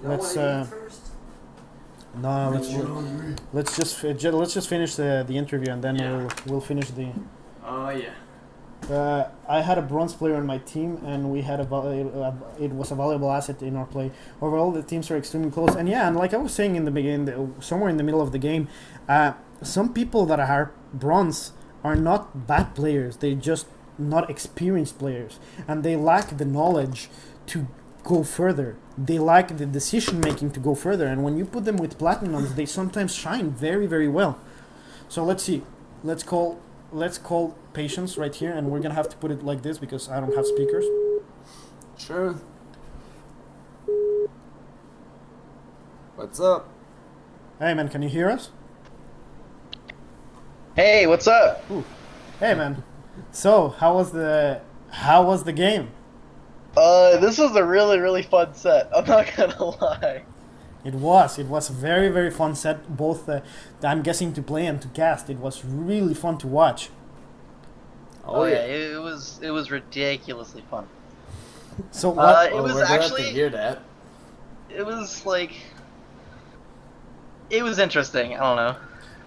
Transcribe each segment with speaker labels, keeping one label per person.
Speaker 1: Let's no, let's just finish the interview and then we'll finish the.
Speaker 2: Oh yeah.
Speaker 1: I had a bronze player on my team, and we had it was a valuable asset in our play. Overall, the teams are extremely close, and yeah, and like I was saying in the beginning, somewhere in the middle of the game, some people that are bronze are not bad players. They're just not experienced players, and they lack the knowledge to go further. They lack the decision making to go further, and when you put them with platinums, they sometimes shine very, very well. So let's see. Let's call patience right here, and we're gonna have to put it like this because I don't have speakers.
Speaker 2: Sure. What's up?
Speaker 1: Hey man, can you hear us?
Speaker 3: Hey, what's up?
Speaker 1: Ooh. Hey man. So how was the game?
Speaker 3: This was a really, really fun set. I'm not gonna lie.
Speaker 1: It was a very, very fun set. Both I'm guessing to play and to cast. It was really fun to watch.
Speaker 3: Oh yeah, it was ridiculously fun.
Speaker 1: So what?
Speaker 3: It was
Speaker 2: we're glad
Speaker 3: actually
Speaker 2: to hear that.
Speaker 3: it was like it was interesting. I don't know.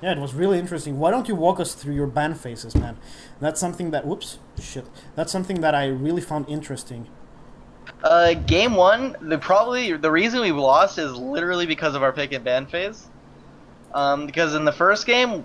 Speaker 1: Yeah, it was really interesting. Why don't you walk us through your ban phases, man? That's something that. Whoops, shit. That's something that I really found interesting.
Speaker 3: Game one, the reason we lost is literally because of our pick and ban phase. Because in the first game,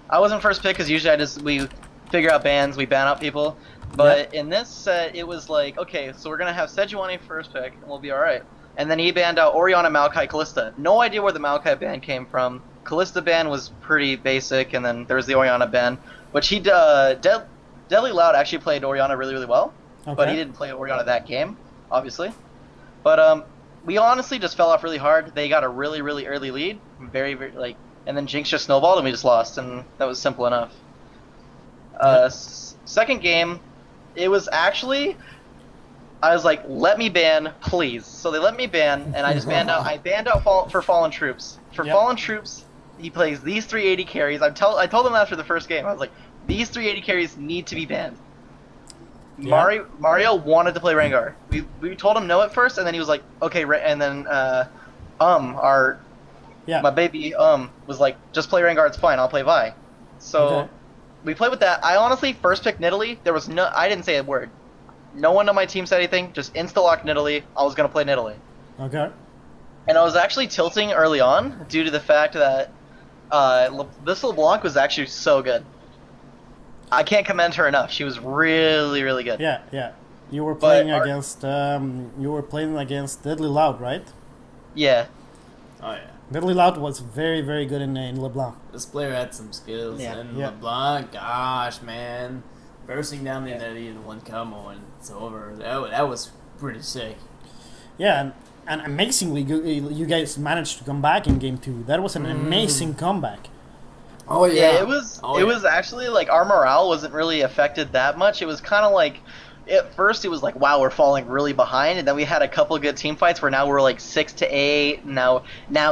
Speaker 3: I wasn't first pick because usually we figure out bans, we ban out people. But in this set, it was like, okay, so we're gonna have Sejuani first pick, and we'll be all right. And then he banned out Orianna, Maokai, Kalista. No idea where the Maokai ban came from. Kalista ban was pretty basic, and then there was the Orianna ban, which Deadly Loud actually played Orianna really, really well, but he didn't play Orianna that game, obviously. But we honestly just fell off really hard. They got a really, really early lead, very, very and then Jinx just snowballed, and we just lost, and that was simple enough. Second game, it was actually. I was like, let me ban, please. So they let me ban, and I just banned out. I banned out for Fallen Troops. For Fallen Troops, he plays these 380 carries. I told him after the first game, I was like, these 380 carries need to be banned.
Speaker 1: Yeah.
Speaker 3: Mario wanted to play Rengar. We told him no at first, and then he was like, okay, and then my baby was like, just play Rengar, it's fine, I'll play Vi. So we played with that. I honestly first picked Nidalee. I didn't say a word. No one on my team said anything. Just insta-lock Nidalee. I was going to play Nidalee.
Speaker 1: Okay.
Speaker 3: And I was actually tilting early on due to the fact that this LeBlanc was actually so good. I can't commend her enough. She was really, really good.
Speaker 1: Yeah, yeah. You were playing against Deadly Loud, right?
Speaker 3: Yeah.
Speaker 2: Oh yeah.
Speaker 1: Deadly Loud was very, very good in LeBlanc.
Speaker 2: This player had some skills,
Speaker 3: Yeah.
Speaker 2: and
Speaker 1: Yeah.
Speaker 2: LeBlanc, gosh, man, bursting down the net in one combo and it's over. That was pretty sick.
Speaker 1: Yeah, and amazingly, you guys managed to come back in game two. That was an amazing comeback.
Speaker 2: Oh
Speaker 3: Yeah, it was actually like our morale wasn't really affected that much. It was kind of like at first it was like, wow, we're falling really behind, and then we had a couple good team fights where now we're like 6-8. Now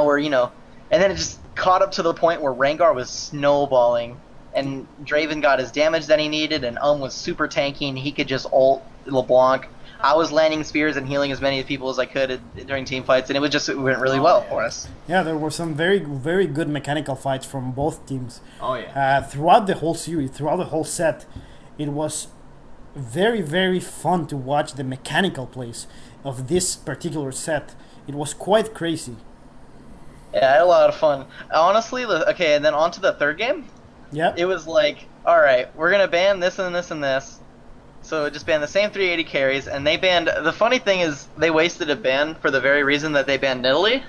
Speaker 3: we're and then it just caught up to the point where Rengar was snowballing, and Draven got his damage that he needed, and was super tanky, and he could just ult LeBlanc. I was landing spears and healing as many people as I could during team fights, and it went really well for us.
Speaker 1: Yeah, there were some very, very good mechanical fights from both teams.
Speaker 2: Oh yeah.
Speaker 1: Throughout the whole series, throughout the whole set, it was very, very fun to watch the mechanical plays of this particular set. It was quite crazy.
Speaker 3: Yeah, I had a lot of fun. Honestly, okay, and then on to the third game.
Speaker 1: Yeah.
Speaker 3: It was like, all right, we're gonna ban this and this and this. So just ban the same 380 carries, and they banned. The funny thing is, they wasted a ban for the very reason that they banned Nidalee.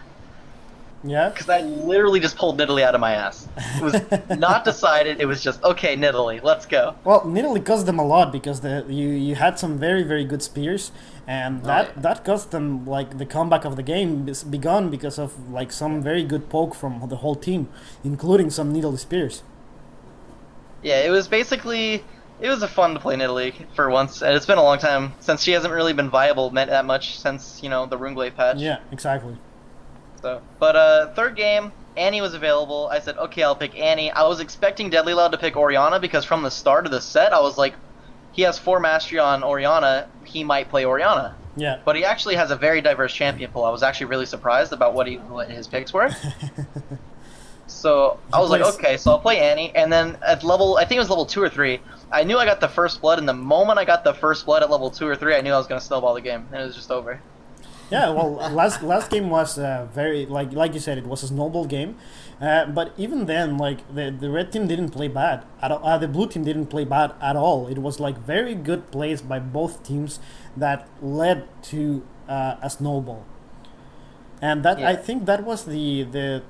Speaker 1: Yeah.
Speaker 3: Because I literally just pulled Nidalee out of my ass. It was not decided. It was just, okay, Nidalee, let's go.
Speaker 1: Well, Nidalee cost them a lot because you had some very, very good spears, and that cost them like the comeback of the game begun because of like some very good poke from the whole team, including some Nidalee spears.
Speaker 3: Yeah, it was basically. It was fun to play Nidalee for once, and it's been a long time since she hasn't really been viable that much since the Runeblade patch.
Speaker 1: Yeah, exactly.
Speaker 3: So, but third game, Annie was available. I said, okay, I'll pick Annie. I was expecting Deadly Loud to pick Orianna because from the start of the set, I was like, he has 4 mastery on Orianna. He might play Orianna.
Speaker 1: Yeah.
Speaker 3: But he actually has a very diverse champion pool. I was actually really surprised about what his picks were. So I was like,
Speaker 1: plays-
Speaker 3: okay, so I'll play Annie, and then at level, I think it was level 2 or 3, I knew I got the first blood, and the moment I got the first blood at level 2 or 3, I knew I was gonna snowball the game, and it was just over.
Speaker 1: Yeah, well, last game was very like you said, it was a snowball game, but even then, like the red team didn't play bad at all. The blue team didn't play bad at all. It was like very good plays by both teams that led to a snowball, and that
Speaker 3: Yeah.
Speaker 1: I think that was the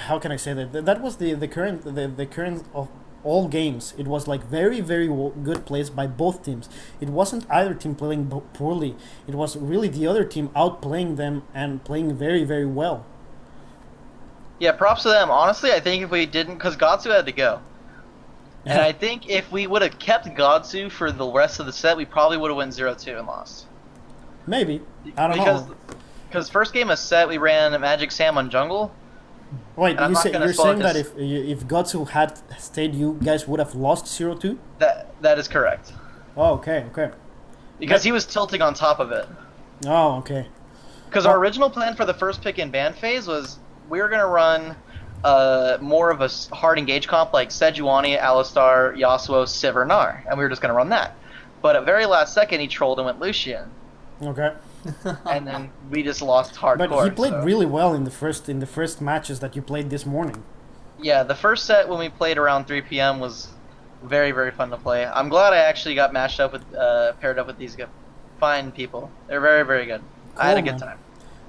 Speaker 1: how can I say that that was the current of all games. It was like very good plays by both teams. It wasn't either team playing poorly. It was really the other team outplaying them and playing very well.
Speaker 3: Yeah, props to them. Honestly, I think if we didn't, because Gatsu had to go. And I think if we would have kept Gatsu for the rest of the set, we probably would have won 0-2 and lost.
Speaker 1: Maybe, I don't
Speaker 3: because,
Speaker 1: know.
Speaker 3: Because first game of set, we ran Magic Sam on jungle.
Speaker 1: Wait,
Speaker 3: and I'm not gonna
Speaker 1: you're
Speaker 3: spoil
Speaker 1: saying that
Speaker 3: this.
Speaker 1: if Gotsu had stayed, you guys would have lost 0-2?
Speaker 3: That is correct.
Speaker 1: Oh, okay.
Speaker 3: Because he was tilting on top of it.
Speaker 1: Oh, okay.
Speaker 3: Because our original plan for the first pick in ban phase was we were going to run more of a hard engage comp like Sejuani, Alistar, Yasuo, Sivir, Gnar, and we were just going to run that. But at very last second, he trolled and went Lucian,
Speaker 1: Okay.
Speaker 3: and then we just lost hardcore.
Speaker 1: But he played
Speaker 3: so.
Speaker 1: really well in the first matches that you played this morning.
Speaker 3: Yeah, the first set when we played around 3 p.m. was very fun to play. I'm glad I actually got matched up with, paired up with these fine people. They're very good. I had a
Speaker 1: Cool,
Speaker 3: good
Speaker 1: man.
Speaker 3: time.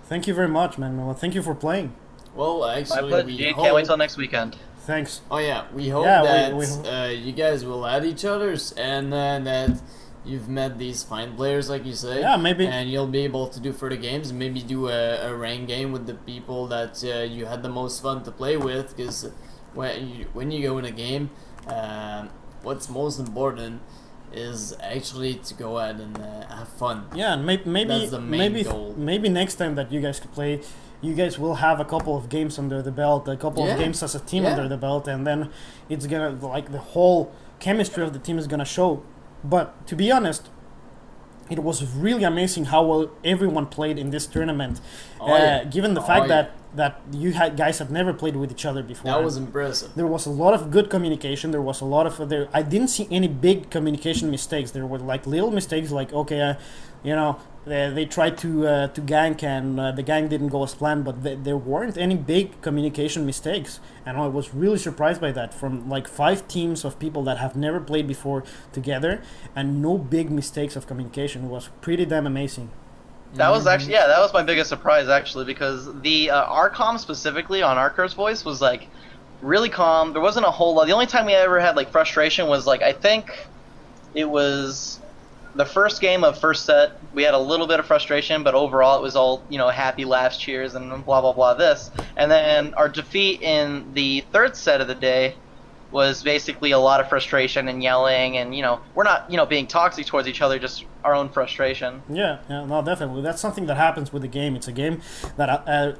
Speaker 1: Thank you very much, man. Well, thank you for playing.
Speaker 2: Well,
Speaker 3: My
Speaker 2: actually,
Speaker 3: pleasure.
Speaker 2: we
Speaker 3: Dude,
Speaker 2: hope.
Speaker 3: can't wait till next weekend.
Speaker 1: Thanks.
Speaker 2: Oh yeah, we hope
Speaker 1: Yeah,
Speaker 2: that
Speaker 1: we
Speaker 2: you guys will add each other's and that you've met these fine players, like you say.
Speaker 1: Yeah, maybe.
Speaker 2: And you'll be able to do further games, maybe do a rank game with the people that you had the most fun to play with. Because when you go in a game, what's most important is actually to go ahead and have fun.
Speaker 1: Yeah, and maybe
Speaker 2: That's the main goal.
Speaker 1: maybe next time that you guys play, you guys will have a couple of games under the belt, a couple
Speaker 2: Yeah.
Speaker 1: of games as a team
Speaker 2: Yeah.
Speaker 1: under the belt, and then it's gonna like the whole chemistry of the team is gonna show. But to be honest, it was really amazing how well everyone played in this tournament.
Speaker 2: Oh, yeah.
Speaker 1: Given the
Speaker 2: Oh,
Speaker 1: fact
Speaker 2: yeah.
Speaker 1: that you guys had never played with each other before.
Speaker 2: That was impressive.
Speaker 1: There was a lot of good communication. There was a lot of I didn't see any big communication mistakes. There were like little mistakes, like okay, they tried to gank and the gank didn't go as planned, but there weren't any big communication mistakes. And I was really surprised by that from like 5 teams of people that have never played before together, and no big mistakes of communication. It was pretty damn amazing.
Speaker 3: That was actually, yeah, that was my biggest surprise actually, because the Arcom specifically on Archer's voice was like really calm. There wasn't a whole lot. The only time we ever had like frustration was like, I think it was the first game of first set. We had a little bit of frustration, but overall it was all, happy laughs, cheers, and blah blah blah this. And then our defeat in the third set of the day was basically a lot of frustration and yelling, and we're not being toxic towards each other, just our own frustration.
Speaker 1: Yeah, no, definitely. That's something that happens with the game. It's a game that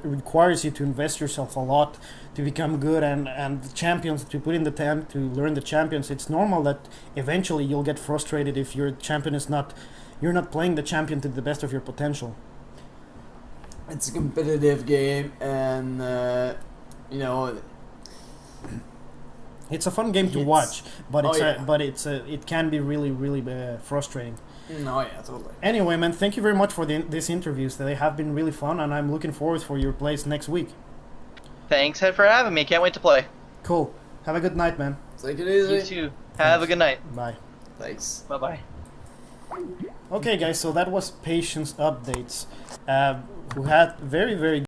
Speaker 1: requires you to invest yourself a lot to become good, and the champions, to put in the time to learn the champions. It's normal that eventually you'll get frustrated if your champion is not, you're not playing the champion to the best of your potential.
Speaker 2: It's a competitive game, and
Speaker 1: It's a fun game to
Speaker 2: It's-
Speaker 1: watch, but
Speaker 2: Oh,
Speaker 1: it's
Speaker 2: yeah.
Speaker 1: it can be really frustrating.
Speaker 2: no, yeah, totally.
Speaker 1: Anyway, man, thank you very much for these interviews. They have been really fun, and I'm looking forward for your plays next week.
Speaker 3: Thanks, Head, for having me. Can't wait to play.
Speaker 1: Cool. Have a good night, man.
Speaker 2: Take it easy.
Speaker 3: You too. Have a good night.
Speaker 1: Bye.
Speaker 2: Thanks.
Speaker 3: Bye bye.
Speaker 1: Okay, guys, so that was Patience Updates, who had very